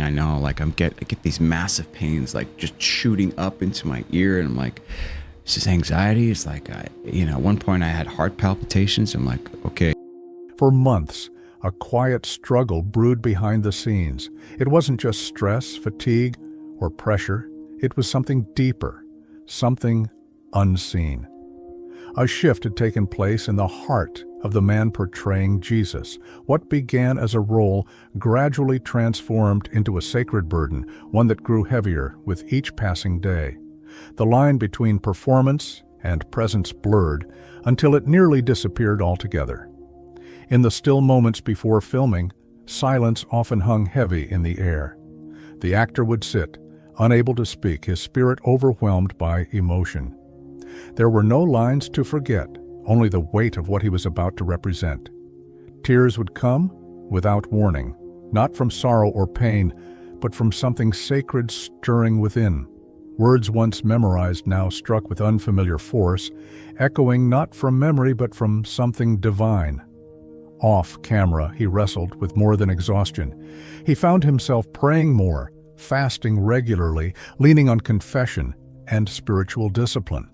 I know. Like I get these massive pains, like just shooting up into my ear, and I'm like, it's just anxiety. It's like, at one point I had heart palpitations. I'm like, okay. For months, a quiet struggle brewed behind the scenes. It wasn't just stress, fatigue, or pressure. It was something deeper, something unseen. A shift had taken place in the heart of the man portraying Jesus. What began as a role gradually transformed into a sacred burden, one that grew heavier with each passing day. The line between performance and presence blurred until it nearly disappeared altogether. In the still moments before filming, silence often hung heavy in the air. The actor would sit, unable to speak, his spirit overwhelmed by emotion. There were no lines to forget, only the weight of what he was about to represent. Tears would come without warning, not from sorrow or pain, but from something sacred stirring within. Words once memorized now struck with unfamiliar force, echoing not from memory but from something divine. Off camera, he wrestled with more than exhaustion. He found himself praying more, fasting regularly, leaning on confession and spiritual discipline.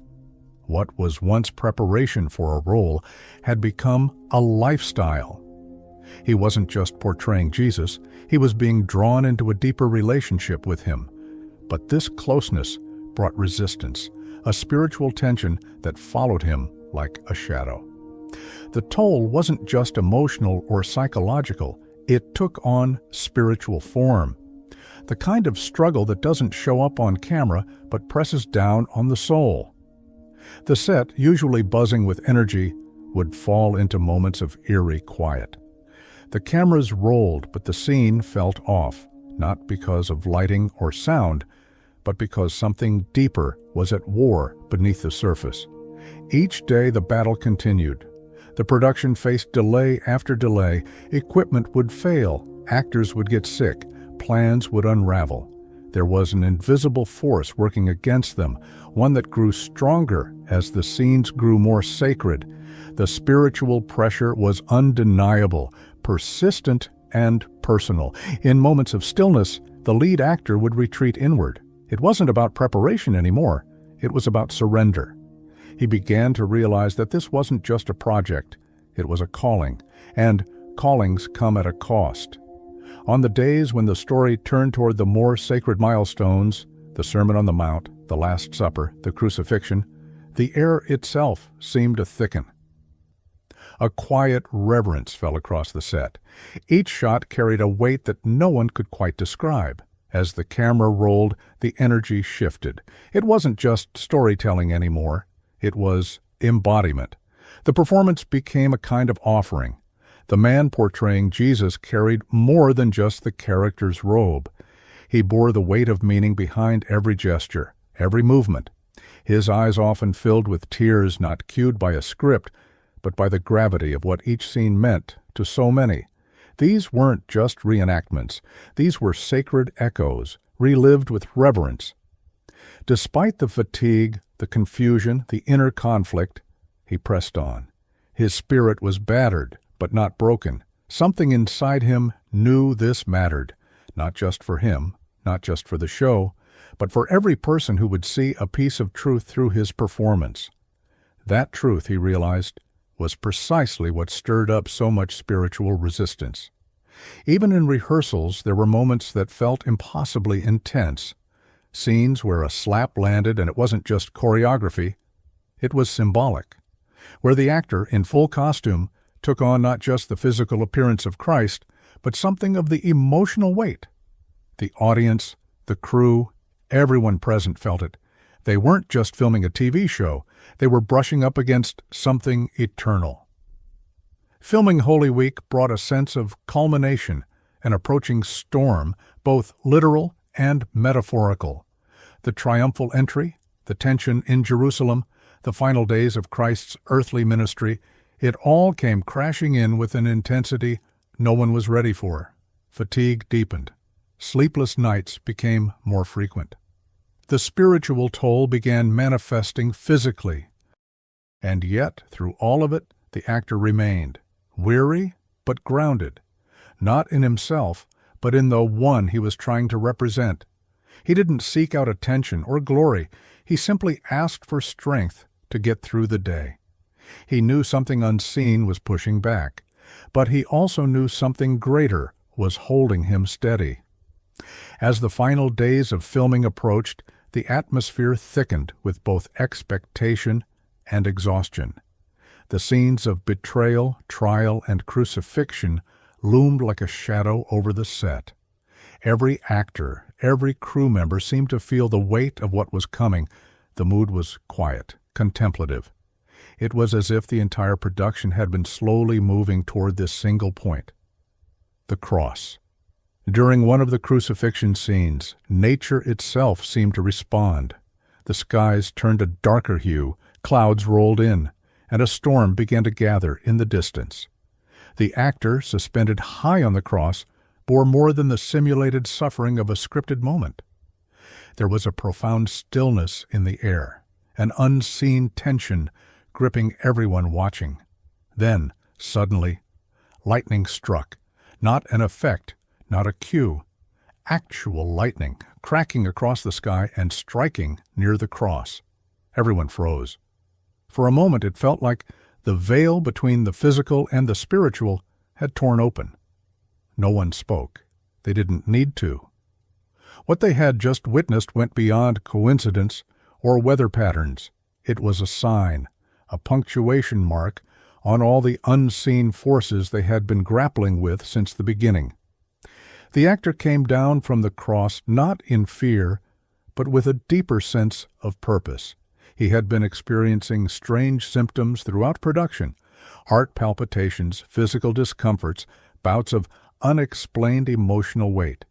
What was once preparation for a role had become a lifestyle. He wasn't just portraying Jesus, he was being drawn into a deeper relationship with him. But this closeness brought resistance, a spiritual tension that followed him like a shadow. The toll wasn't just emotional or psychological, it took on spiritual form. The kind of struggle that doesn't show up on camera but presses down on the soul. The set, usually buzzing with energy, would fall into moments of eerie quiet. The cameras rolled, but the scene felt off, not because of lighting or sound, but because something deeper was at war beneath the surface. Each day the battle continued. The production faced delay after delay. Equipment would fail, actors would get sick, plans would unravel. There was an invisible force working against them, one that grew stronger as the scenes grew more sacred. The spiritual pressure was undeniable, persistent and personal. In moments of stillness, the lead actor would retreat inward. It wasn't about preparation anymore. It was about surrender. He began to realize that this wasn't just a project. It was a calling, and callings come at a cost. On the days when the story turned toward the more sacred milestones, the Sermon on the Mount, the Last Supper, the crucifixion, the air itself seemed to thicken. A quiet reverence fell across the set. Each shot carried a weight that no one could quite describe. As the camera rolled, the energy shifted. It wasn't just storytelling anymore. It was embodiment. The performance became a kind of offering. The man portraying Jesus carried more than just the character's robe. He bore the weight of meaning behind every gesture, every movement. His eyes often filled with tears not cued by a script, but by the gravity of what each scene meant to so many. These weren't just reenactments. These were sacred echoes, relived with reverence. Despite the fatigue, the confusion, the inner conflict, he pressed on. His spirit was battered, but not broken. Something inside him knew this mattered, not just for him, not just for the show, but for every person who would see a piece of truth through his performance. That truth, he realized, was precisely what stirred up so much spiritual resistance. Even in rehearsals, there were moments that felt impossibly intense. Scenes where a slap landed and it wasn't just choreography, it was symbolic. Where the actor, in full costume, took on not just the physical appearance of Christ, but something of the emotional weight. The audience, the crew, everyone present felt it. They weren't just filming a TV show, they were brushing up against something eternal. Filming Holy Week brought a sense of culmination, an approaching storm, both literal and metaphorical. The triumphal entry, the tension in Jerusalem, the final days of Christ's earthly ministry, it all came crashing in with an intensity no one was ready for. Fatigue deepened. Sleepless nights became more frequent. The spiritual toll began manifesting physically. And yet, through all of it, the actor remained, weary but grounded, not in himself, but in the one he was trying to represent. He didn't seek out attention or glory. He simply asked for strength to get through the day. He knew something unseen was pushing back, but he also knew something greater was holding him steady. As the final days of filming approached, the atmosphere thickened with both expectation and exhaustion. The scenes of betrayal, trial, and crucifixion loomed like a shadow over the set. Every actor, every crew member seemed to feel the weight of what was coming. The mood was quiet, contemplative. It was as if the entire production had been slowly moving toward this single point: the cross. During one of the crucifixion scenes, nature itself seemed to respond. The skies turned a darker hue, clouds rolled in, and a storm began to gather in the distance. The actor, suspended high on the cross, bore more than the simulated suffering of a scripted moment. There was a profound stillness in the air, an unseen tension gripping everyone watching. Then, suddenly, lightning struck, not an effect, not a cue, actual lightning, cracking across the sky and striking near the cross. Everyone froze. For a moment it felt like the veil between the physical and the spiritual had torn open. No one spoke. They didn't need to. What they had just witnessed went beyond coincidence or weather patterns. It was a sign, a punctuation mark on all the unseen forces they had been grappling with since the beginning. The actor came down from the cross not in fear, but with a deeper sense of purpose. He had been experiencing strange symptoms throughout production: heart palpitations, physical discomforts, bouts of unexplained emotional weight.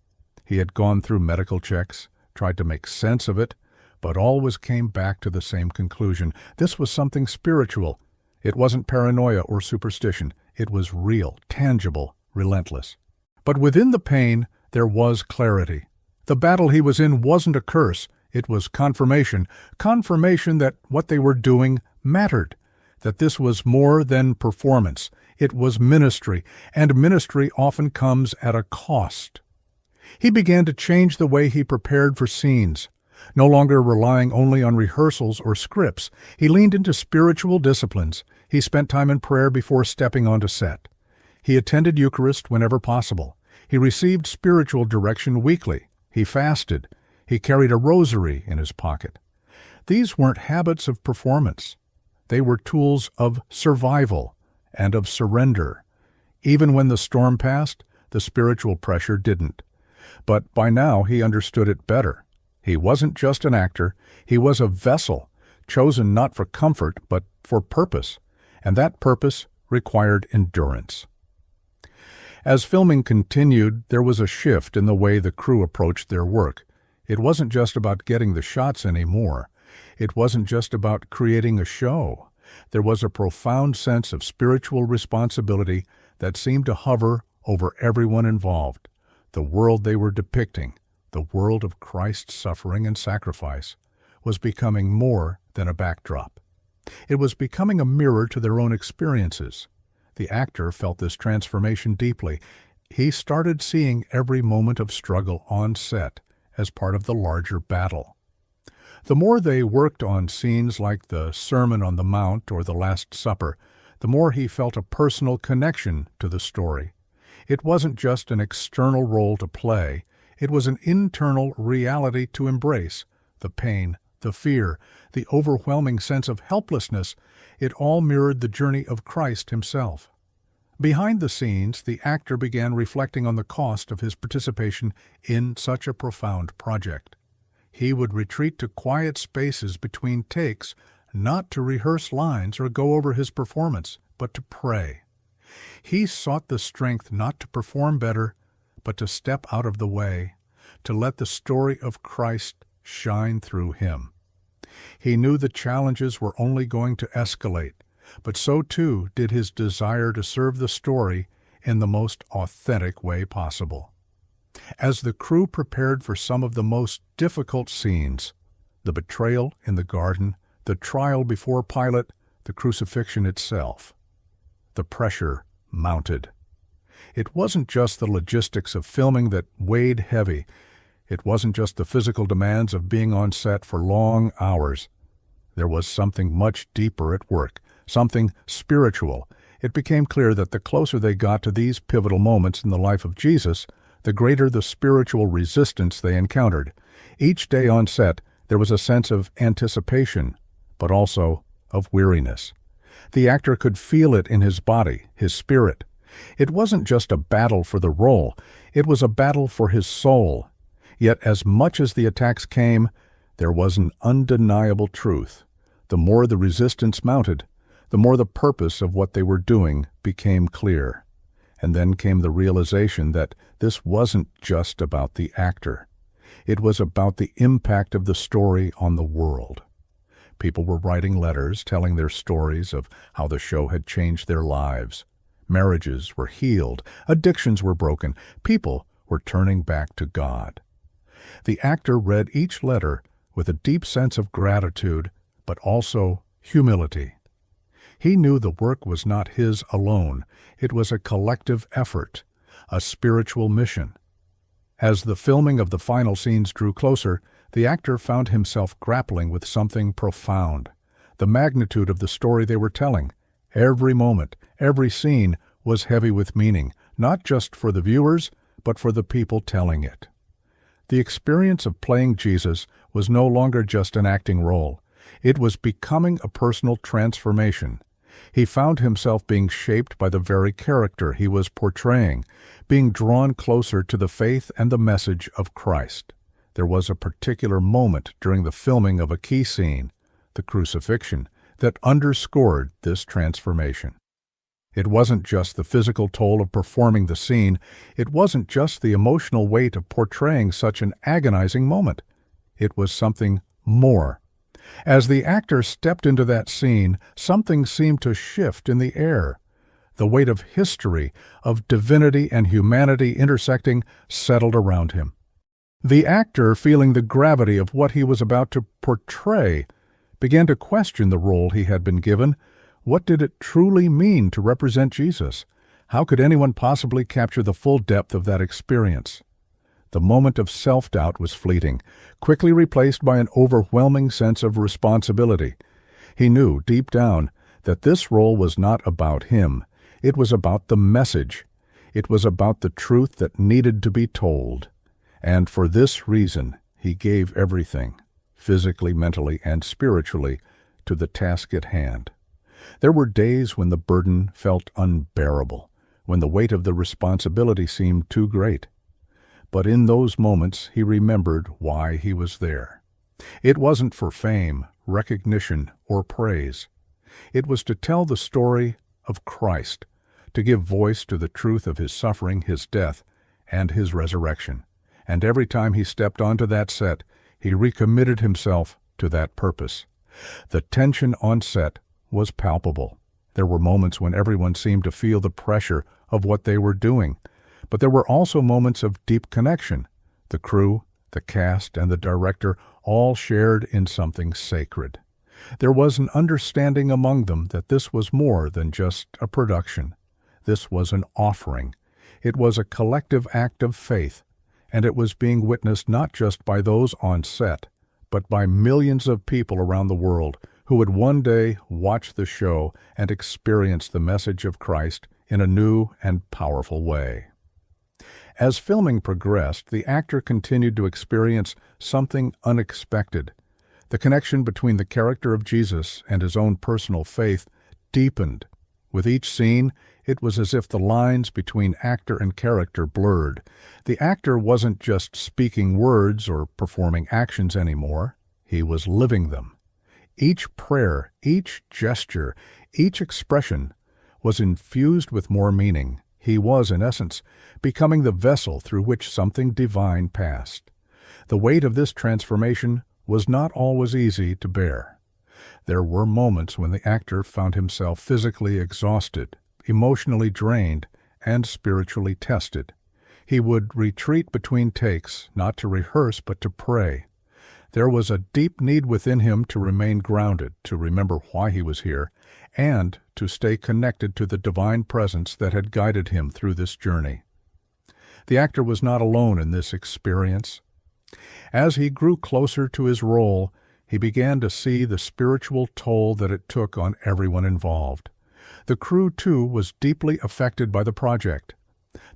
He had gone through medical checks, tried to make sense of it, but always came back to the same conclusion. This was something spiritual. It wasn't paranoia or superstition. It was real, tangible, relentless. But within the pain, there was clarity. The battle he was in wasn't a curse. It was confirmation that what they were doing mattered, that this was more than performance. It was ministry, and ministry often comes at a cost. He began to change the way he prepared for scenes. No longer relying only on rehearsals or scripts, he leaned into spiritual disciplines. He spent time in prayer before stepping onto set. He attended Eucharist whenever possible. He received spiritual direction weekly. He fasted. He carried a rosary in his pocket. These weren't habits of performance. They were tools of survival and of surrender. Even when the storm passed, the spiritual pressure didn't. But by now he understood it better. He wasn't just an actor. He was a vessel, chosen not for comfort, but for purpose. And that purpose required endurance. As filming continued, there was a shift in the way the crew approached their work. It wasn't just about getting the shots anymore. It wasn't just about creating a show. There was a profound sense of spiritual responsibility that seemed to hover over everyone involved. The world they were depicting, the world of Christ's suffering and sacrifice, was becoming more than a backdrop. It was becoming a mirror to their own experiences. The actor felt this transformation deeply. He started seeing every moment of struggle on set as part of the larger battle. The more they worked on scenes like the Sermon on the Mount or the Last Supper, the more he felt a personal connection to the story. It wasn't just an external role to play. It was an internal reality to embrace. The pain, the fear, the overwhelming sense of helplessness, it all mirrored the journey of Christ himself. Behind the scenes, the actor began reflecting on the cost of his participation in such a profound project. He would retreat to quiet spaces between takes, not to rehearse lines or go over his performance, but to pray. He sought the strength not to perform better, but to step out of the way, to let the story of Christ shine through him. He knew the challenges were only going to escalate, but so too did his desire to serve the story in the most authentic way possible. As the crew prepared for some of the most difficult scenes, the betrayal in the garden, the trial before Pilate, the crucifixion itself, the pressure mounted. It wasn't just the logistics of filming that weighed heavy. It wasn't just the physical demands of being on set for long hours. There was something much deeper at work, something spiritual. It became clear that the closer they got to these pivotal moments in the life of Jesus, the greater the spiritual resistance they encountered. Each day on set, there was a sense of anticipation, but also of weariness. The actor could feel it in his body, his spirit. It wasn't just a battle for the role, it was a battle for his soul. Yet as much as the attacks came, there was an undeniable truth. The more the resistance mounted, the more the purpose of what they were doing became clear. And then came the realization that this wasn't just about the actor. It was about the impact of the story on the world. People were writing letters telling their stories of how the show had changed their lives. Marriages were healed, addictions were broken, people were turning back to God. The actor read each letter with a deep sense of gratitude, but also humility. He knew the work was not his alone. It was a collective effort, a spiritual mission. As the filming of the final scenes drew closer, the actor found himself grappling with something profound. The magnitude of the story they were telling. Every moment, every scene was heavy with meaning, not just for the viewers, but for the people telling it. The experience of playing Jesus was no longer just an acting role. It was becoming a personal transformation. He found himself being shaped by the very character he was portraying, being drawn closer to the faith and the message of Christ. There was a particular moment during the filming of a key scene, the crucifixion, that underscored this transformation. It wasn't just the physical toll of performing the scene. It wasn't just the emotional weight of portraying such an agonizing moment. It was something more. As the actor stepped into that scene, something seemed to shift in the air. The weight of history, of divinity and humanity intersecting, settled around him. The actor, feeling the gravity of what he was about to portray, began to question the role he had been given. What did it truly mean to represent Jesus? How could anyone possibly capture the full depth of that experience? The moment of self-doubt was fleeting, quickly replaced by an overwhelming sense of responsibility. He knew, deep down, that this role was not about him. It was about the message. It was about the truth that needed to be told. And for this reason, he gave everything, physically, mentally, and spiritually, to the task at hand. There were days when the burden felt unbearable, when the weight of the responsibility seemed too great. But in those moments, he remembered why he was there. It wasn't for fame, recognition, or praise. It was to tell the story of Christ, to give voice to the truth of his suffering, his death, and his resurrection. And every time he stepped onto that set, he recommitted himself to that purpose. The tension on set was palpable. There were moments when everyone seemed to feel the pressure of what they were doing. But there were also moments of deep connection. The crew, the cast, and the director all shared in something sacred. There was an understanding among them that this was more than just a production. This was an offering. It was a collective act of faith, and it was being witnessed not just by those on set, but by millions of people around the world who would one day watch the show and experience the message of Christ in a new and powerful way. As filming progressed, the actor continued to experience something unexpected. The connection between the character of Jesus and his own personal faith deepened. With each scene, it was as if the lines between actor and character blurred. The actor wasn't just speaking words or performing actions anymore. He was living them. Each prayer, each gesture, each expression was infused with more meaning. He was, in essence, becoming the vessel through which something divine passed. The weight of this transformation was not always easy to bear. There were moments when the actor found himself physically exhausted, emotionally drained, and spiritually tested. He would retreat between takes, not to rehearse but to pray. There was a deep need within him to remain grounded, to remember why he was here, and to stay connected to the divine presence that had guided him through this journey. The actor was not alone in this experience. As he grew closer to his role, he began to see the spiritual toll that it took on everyone involved. The crew, too, was deeply affected by the project.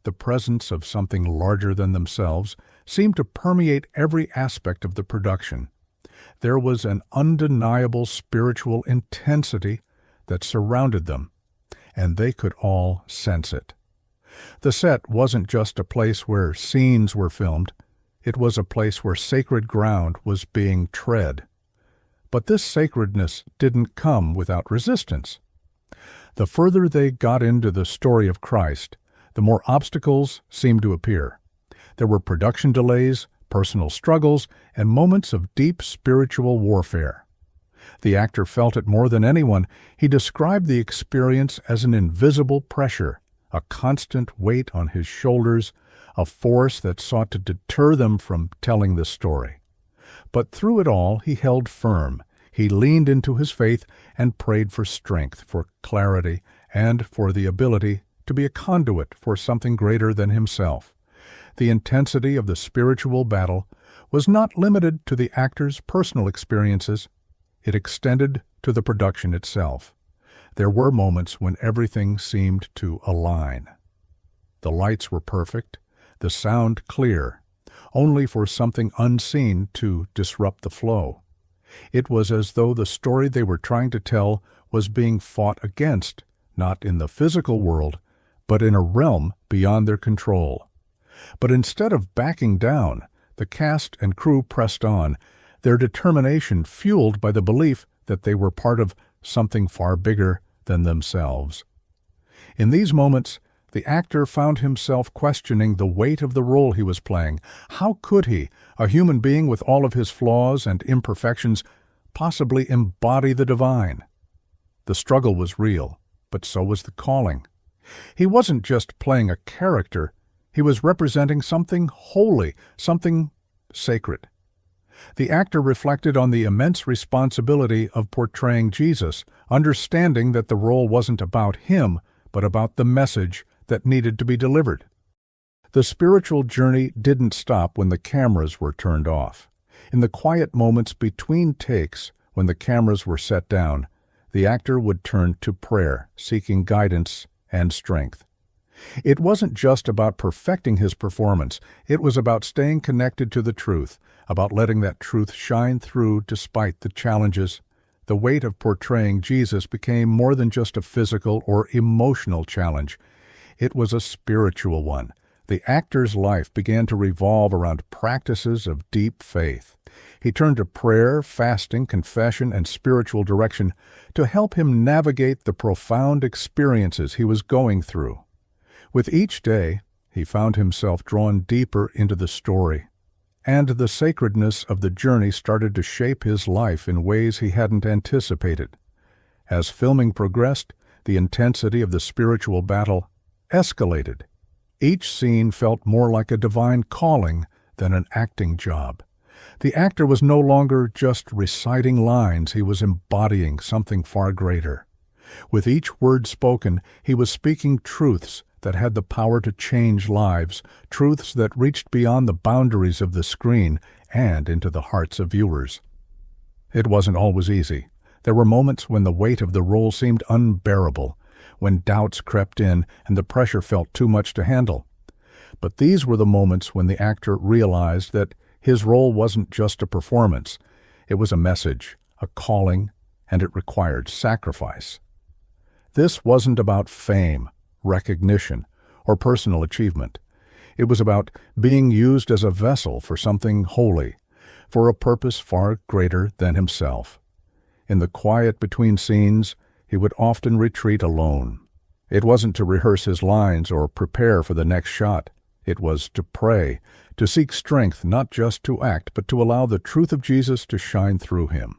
The presence of something larger than themselves seemed to permeate every aspect of the production. There was an undeniable spiritual intensity that surrounded them, and they could all sense it. The set wasn't just a place where scenes were filmed. It was a place where sacred ground was being tread. But this sacredness didn't come without resistance. The further they got into the story of Christ, the more obstacles seemed to appear. There were production delays, personal struggles, and moments of deep spiritual warfare. The actor felt it more than anyone. He described the experience as an invisible pressure, a constant weight on his shoulders, a force that sought to deter them from telling the story. But through it all, he held firm. He leaned into his faith and prayed for strength, for clarity, and for the ability to be a conduit for something greater than himself. The intensity of the spiritual battle was not limited to the actor's personal experiences. It extended to the production itself. There were moments when everything seemed to align. The lights were perfect, the sound clear, only for something unseen to disrupt the flow. It was as though the story they were trying to tell was being fought against, not in the physical world, but in a realm beyond their control. But instead of backing down, the cast and crew pressed on, their determination fueled by the belief that they were part of something far bigger than themselves. In these moments, the actor found himself questioning the weight of the role he was playing. How could he, a human being with all of his flaws and imperfections, possibly embody the divine? The struggle was real, but so was the calling. He wasn't just playing a character, he was representing something holy, something sacred. The actor reflected on the immense responsibility of portraying Jesus, understanding that the role wasn't about him, but about the message that needed to be delivered. The spiritual journey didn't stop when the cameras were turned off. In the quiet moments between takes, when the cameras were set down, the actor would turn to prayer, seeking guidance and strength. It wasn't just about perfecting his performance. It was about staying connected to the truth, about letting that truth shine through despite the challenges. The weight of portraying Jesus became more than just a physical or emotional challenge. It was a spiritual one. The actor's life began to revolve around practices of deep faith. He turned to prayer, fasting, confession, and spiritual direction to help him navigate the profound experiences he was going through. With each day, he found himself drawn deeper into the story, and the sacredness of the journey started to shape his life in ways he hadn't anticipated. As filming progressed, the intensity of the spiritual battle escalated. Each scene felt more like a divine calling than an acting job. The actor was no longer just reciting lines, he was embodying something far greater. With each word spoken, he was speaking truths that had the power to change lives, truths that reached beyond the boundaries of the screen and into the hearts of viewers. It wasn't always easy. There were moments when the weight of the role seemed unbearable, when doubts crept in and the pressure felt too much to handle. But these were the moments when the actor realized that his role wasn't just a performance. It was a message, a calling, and it required sacrifice. This wasn't about fame, recognition, or personal achievement. It was about being used as a vessel for something holy, for a purpose far greater than himself. In the quiet between scenes, he would often retreat alone. It wasn't to rehearse his lines or prepare for the next shot. It was to pray, to seek strength not just to act, but to allow the truth of Jesus to shine through him.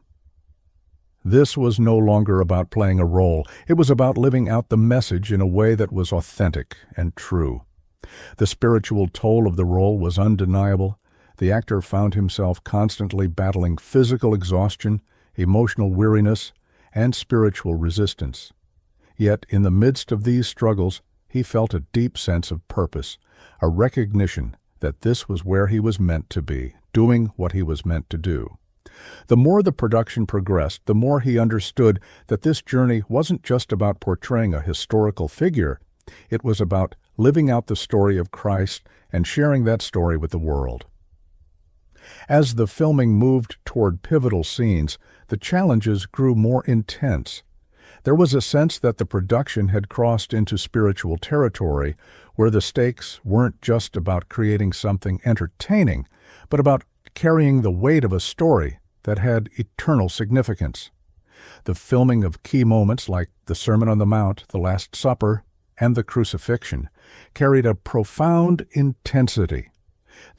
This was no longer about playing a role. It was about living out the message in a way that was authentic and true. The spiritual toll of the role was undeniable. The actor found himself constantly battling physical exhaustion, emotional weariness, and spiritual resistance. Yet, in the midst of these struggles, he felt a deep sense of purpose, a recognition that this was where he was meant to be, doing what he was meant to do. The more the production progressed, the more he understood that this journey wasn't just about portraying a historical figure. It was about living out the story of Christ and sharing that story with the world. As the filming moved toward pivotal scenes, the challenges grew more intense. There was a sense that the production had crossed into spiritual territory, where the stakes weren't just about creating something entertaining, but about carrying the weight of a story that had eternal significance. The filming of key moments like the Sermon on the Mount, the Last Supper, and the crucifixion carried a profound intensity.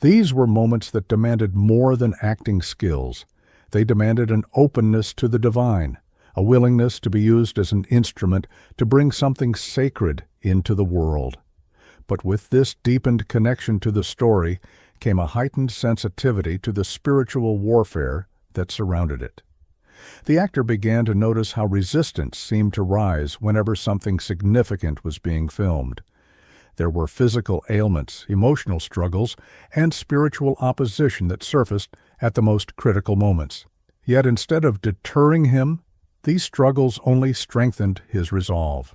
These were moments that demanded more than acting skills. They demanded an openness to the divine, a willingness to be used as an instrument to bring something sacred into the world. But with this deepened connection to the story came a heightened sensitivity to the spiritual warfare that surrounded it. The actor began to notice how resistance seemed to rise whenever something significant was being filmed. There were physical ailments, emotional struggles, and spiritual opposition that surfaced at the most critical moments. Yet instead of deterring him, these struggles only strengthened his resolve.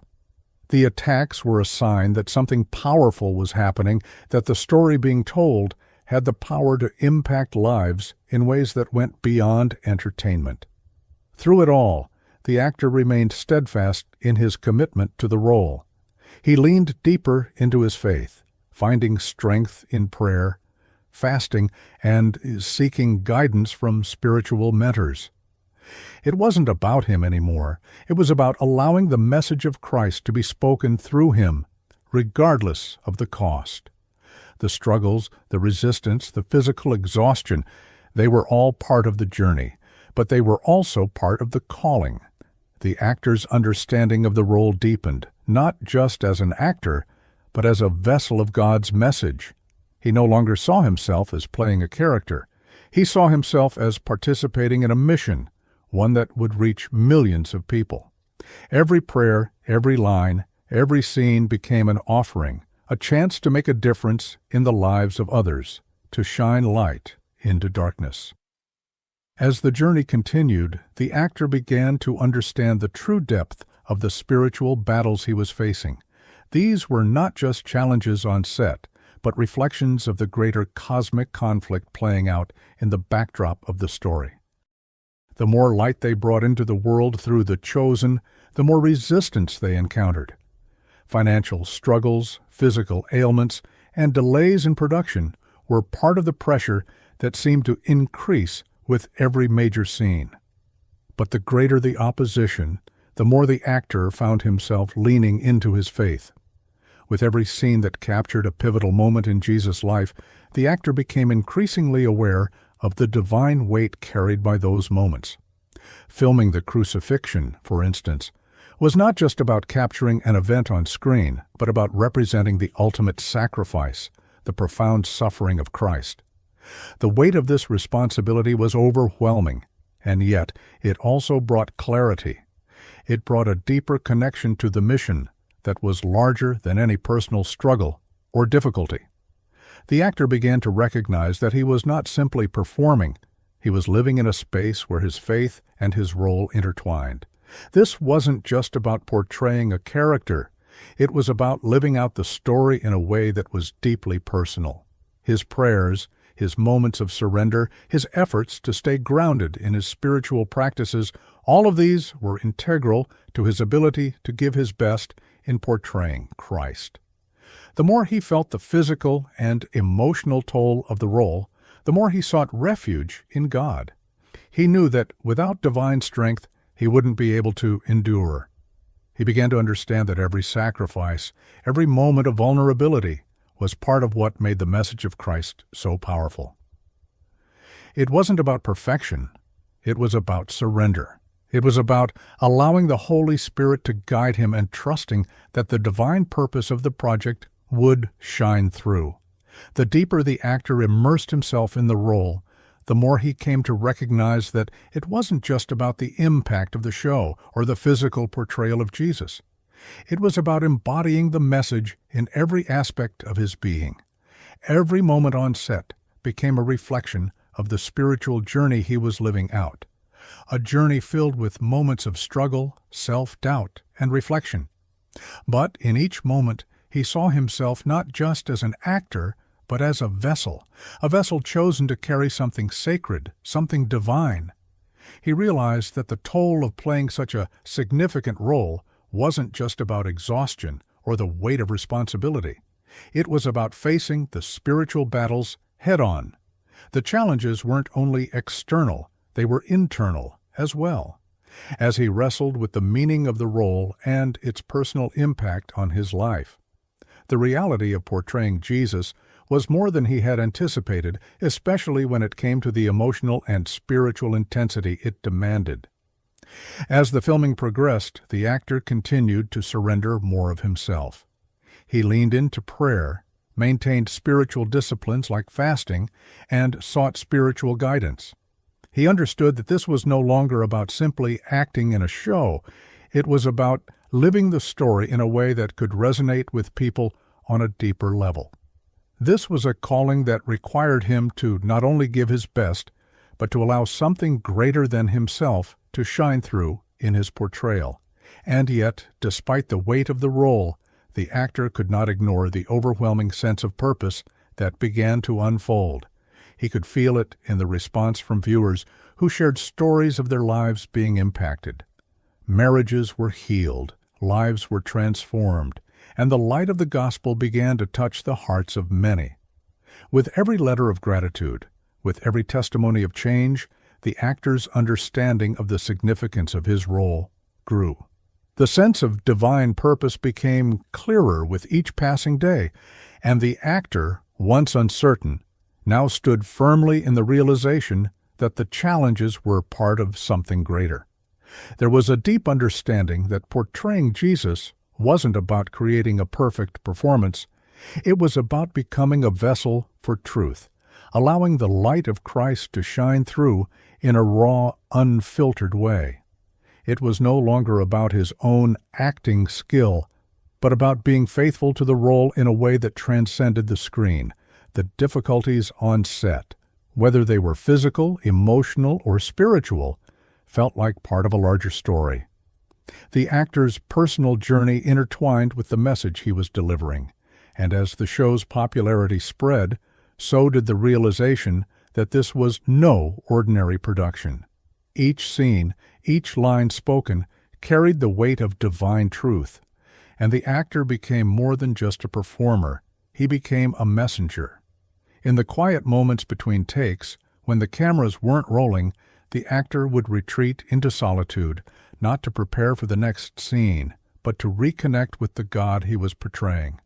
The attacks were a sign that something powerful was happening, that the story being told had the power to impact lives in ways that went beyond entertainment. Through it all, the actor remained steadfast in his commitment to the role. He leaned deeper into his faith, finding strength in prayer, fasting, and seeking guidance from spiritual mentors. It wasn't about him anymore. It was about allowing the message of Christ to be spoken through him, regardless of the cost. The struggles, the resistance, the physical exhaustion, they were all part of the journey, but they were also part of the calling. The actor's understanding of the role deepened, not just as an actor, but as a vessel of God's message. He no longer saw himself as playing a character. He saw himself as participating in a mission, one that would reach millions of people. Every prayer, every line, every scene became an offering, a chance to make a difference in the lives of others, to shine light into darkness. As the journey continued, the actor began to understand the true depth of the spiritual battles he was facing. These were not just challenges on set, but reflections of the greater cosmic conflict playing out in the backdrop of the story. The more light they brought into the world through the chosen, the more resistance they encountered. Financial struggles, physical ailments, and delays in production were part of the pressure that seemed to increase with every major scene. But the greater the opposition, the more the actor found himself leaning into his faith. With every scene that captured a pivotal moment in Jesus' life, the actor became increasingly aware of the divine weight carried by those moments. Filming the crucifixion, for instance, was not just about capturing an event on screen, but about representing the ultimate sacrifice, the profound suffering of Christ. The weight of this responsibility was overwhelming, and yet it also brought clarity. It brought a deeper connection to the mission that was larger than any personal struggle or difficulty. The actor began to recognize that he was not simply performing, he was living in a space where his faith and his role intertwined. This wasn't just about portraying a character, it was about living out the story in a way that was deeply personal. His prayers, his moments of surrender, his efforts to stay grounded in his spiritual practices, all of these were integral to his ability to give his best in portraying Christ. The more he felt the physical and emotional toll of the role, the more he sought refuge in God. He knew that without divine strength, he wouldn't be able to endure. He began to understand that every sacrifice, every moment of vulnerability, was part of what made the message of Christ so powerful. It wasn't about perfection. It was about surrender. It was about allowing the Holy Spirit to guide him and trusting that the divine purpose of the project would shine through. The deeper the actor immersed himself in the role, the more he came to recognize that it wasn't just about the impact of the show or the physical portrayal of Jesus. It was about embodying the message in every aspect of his being. Every moment on set became a reflection of the spiritual journey he was living out, a journey filled with moments of struggle, self-doubt, and reflection. But in each moment, he saw himself not just as an actor, but as a vessel chosen to carry something sacred, something divine. He realized that the toll of playing such a significant role wasn't just about exhaustion or the weight of responsibility. It was about facing the spiritual battles head-on. The challenges weren't only external, they were internal as well. As he wrestled with the meaning of the role and its personal impact on his life. The reality of portraying Jesus was more than he had anticipated, especially when it came to the emotional and spiritual intensity it demanded. As the filming progressed, the actor continued to surrender more of himself. He leaned into prayer, maintained spiritual disciplines like fasting, and sought spiritual guidance. He understood that this was no longer about simply acting in a show. It was about living the story in a way that could resonate with people on a deeper level. This was a calling that required him to not only give his best, but to allow something greater than himself to shine through in his portrayal. And yet, despite the weight of the role, the actor could not ignore the overwhelming sense of purpose that began to unfold. He could feel it in the response from viewers who shared stories of their lives being impacted. Marriages were healed, lives were transformed, and the light of the gospel began to touch the hearts of many. With every letter of gratitude, with every testimony of change, the actor's understanding of the significance of his role grew. The sense of divine purpose became clearer with each passing day, and the actor, once uncertain, now stood firmly in the realization that the challenges were part of something greater. There was a deep understanding that portraying Jesus wasn't about creating a perfect performance. It was about becoming a vessel for truth, allowing the light of Christ to shine through in a raw, unfiltered way. It was no longer about his own acting skill, but about being faithful to the role in a way that transcended the screen. The difficulties on set, whether they were physical, emotional, or spiritual, felt like part of a larger story. The actor's personal journey intertwined with the message he was delivering, and as the show's popularity spread, so did the realization that this was no ordinary production. Each scene, each line spoken, carried the weight of divine truth, and the actor became more than just a performer. He became a messenger. In the quiet moments between takes, when the cameras weren't rolling, the actor would retreat into solitude, not to prepare for the next scene, but to reconnect with the God he was portraying.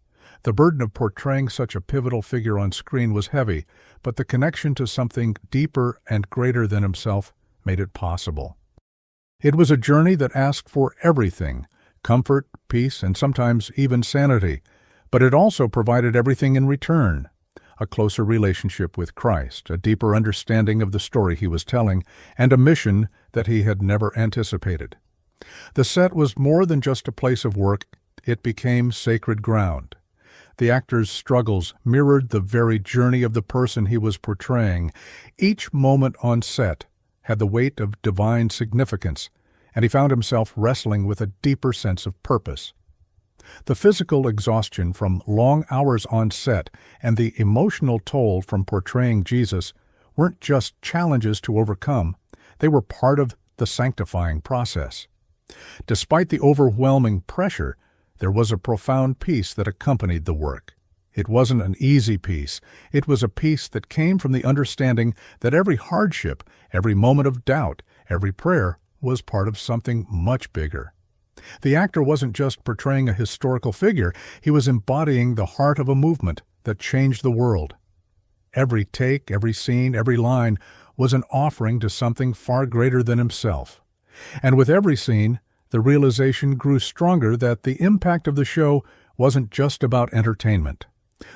The burden of portraying such a pivotal figure on screen was heavy, but the connection to something deeper and greater than himself made it possible. It was a journey that asked for everything, comfort, peace, and sometimes even sanity, but it also provided everything in return. A closer relationship with Christ, a deeper understanding of the story he was telling, and a mission that he had never anticipated. The set was more than just a place of work, it became sacred ground. The actor's struggles mirrored the very journey of the person he was portraying. Each moment on set had the weight of divine significance, and he found himself wrestling with a deeper sense of purpose. The physical exhaustion from long hours on set and the emotional toll from portraying Jesus weren't just challenges to overcome, they were part of the sanctifying process. Despite the overwhelming pressure, there was a profound peace that accompanied the work. It wasn't an easy peace. It was a peace that came from the understanding that every hardship, every moment of doubt, every prayer was part of something much bigger. The actor wasn't just portraying a historical figure, he was embodying the heart of a movement that changed the world. Every take, every scene, every line was an offering to something far greater than himself. And with every scene, the realization grew stronger that the impact of the show wasn't just about entertainment.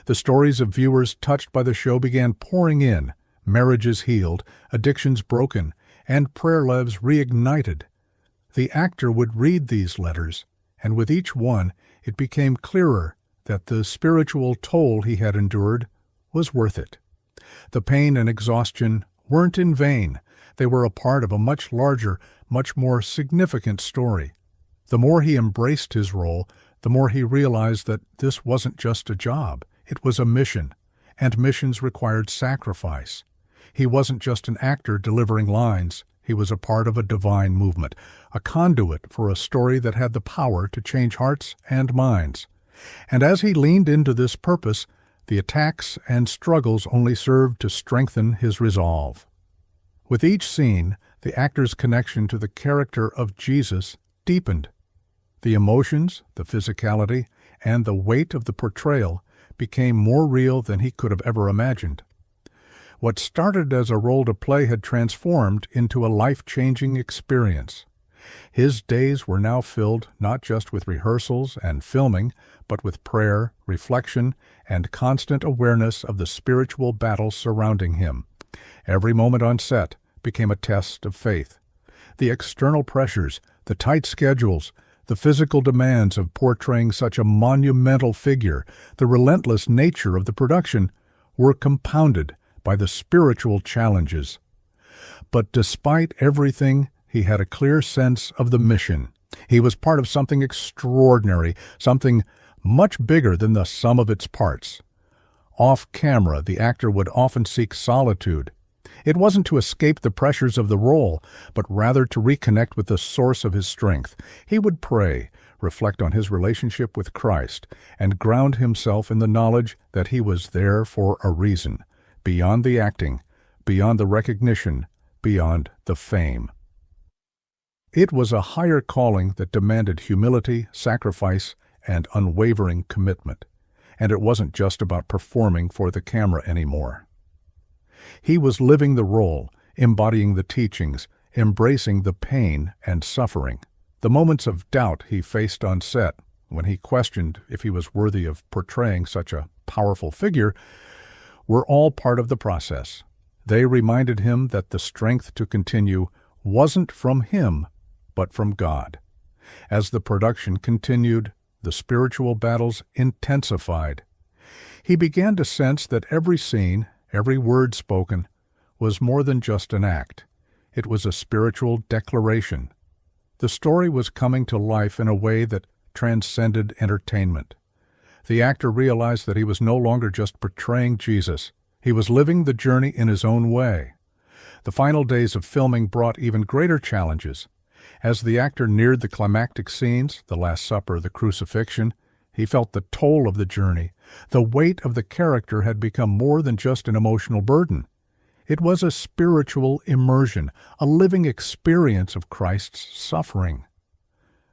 The stories of viewers touched by the show began pouring in, marriages healed, addictions broken, and prayer lives reignited. The actor would read these letters, and with each one it became clearer that the spiritual toll he had endured was worth it. The pain and exhaustion weren't in vain. They were a part of a much larger, much more significant story. The more he embraced his role, the more he realized that this wasn't just a job. It was a mission, and missions required sacrifice. He wasn't just an actor delivering lines. He was a part of a divine movement, a conduit for a story that had the power to change hearts and minds. And as he leaned into this purpose, the attacks and struggles only served to strengthen his resolve. With each scene, the actor's connection to the character of Jesus deepened. The emotions, the physicality, and the weight of the portrayal became more real than he could have ever imagined. What started as a role to play had transformed into a life-changing experience. His days were now filled not just with rehearsals and filming, but with prayer, reflection, and constant awareness of the spiritual battles surrounding him. Every moment on set became a test of faith. The external pressures, the tight schedules, the physical demands of portraying such a monumental figure, the relentless nature of the production, were compounded by the spiritual challenges. But despite everything, he had a clear sense of the mission. He was part of something extraordinary, something much bigger than the sum of its parts. Off camera, the actor would often seek solitude. It wasn't to escape the pressures of the role, but rather to reconnect with the source of his strength. He would pray, reflect on his relationship with Christ, and ground himself in the knowledge that he was there for a reason, beyond the acting, beyond the recognition, beyond the fame. It was a higher calling that demanded humility, sacrifice, and unwavering commitment. And it wasn't just about performing for the camera anymore. He was living the role, embodying the teachings, embracing the pain and suffering. The moments of doubt he faced on set, when he questioned if he was worthy of portraying such a powerful figure, were all part of the process. They reminded him that the strength to continue wasn't from him, but from God. As the production continued, the spiritual battles intensified. He began to sense that every scene, every word spoken, was more than just an act. It was a spiritual declaration. The story was coming to life in a way that transcended entertainment. The actor realized that he was no longer just portraying Jesus. He was living the journey in his own way. The final days of filming brought even greater challenges. As the actor neared the climactic scenes, the Last Supper, the crucifixion, he felt the toll of the journey. The weight of the character had become more than just an emotional burden. It was a spiritual immersion, a living experience of Christ's suffering.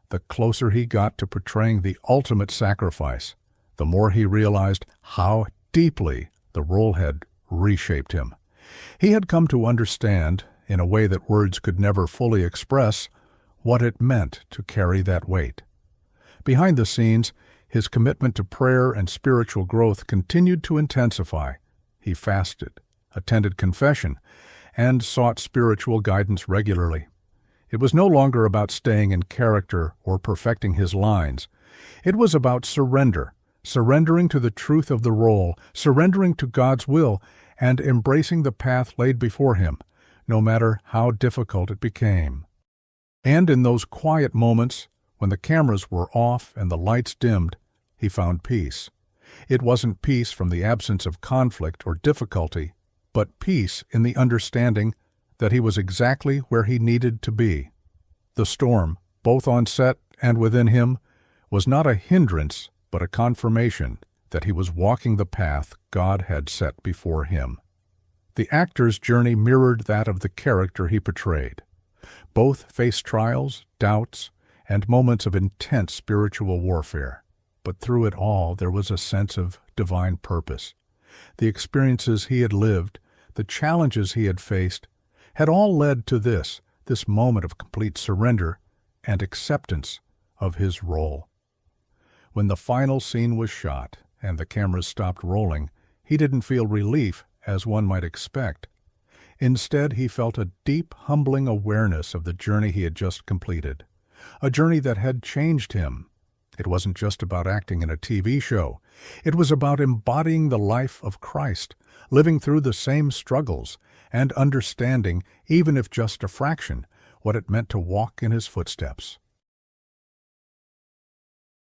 The closer he got to portraying the ultimate sacrifice, the more he realized how deeply the role had reshaped him. He had come to understand, in a way that words could never fully express, what it meant to carry that weight. Behind the scenes, his commitment to prayer and spiritual growth continued to intensify. He fasted, attended confession, and sought spiritual guidance regularly. It was no longer about staying in character or perfecting his lines. It was about surrender, surrendering to the truth of the role, surrendering to God's will, and embracing the path laid before him, no matter how difficult it became. And in those quiet moments, when the cameras were off and the lights dimmed, he found peace. It wasn't peace from the absence of conflict or difficulty, but peace in the understanding that he was exactly where he needed to be. The storm, both on set and within him, was not a hindrance, but a confirmation that he was walking the path God had set before him. The actor's journey mirrored that of the character he portrayed. Both faced trials, doubts, and moments of intense spiritual warfare. But through it all, there was a sense of divine purpose. The experiences he had lived, the challenges he had faced, had all led to this moment of complete surrender and acceptance of his role. When the final scene was shot, and the cameras stopped rolling, he didn't feel relief, as one might expect. Instead, he felt a deep, humbling awareness of the journey he had just completed, a journey that had changed him. It wasn't just about acting in a TV show. It was about embodying the life of Christ, living through the same struggles, and understanding, even if just a fraction, what it meant to walk in his footsteps.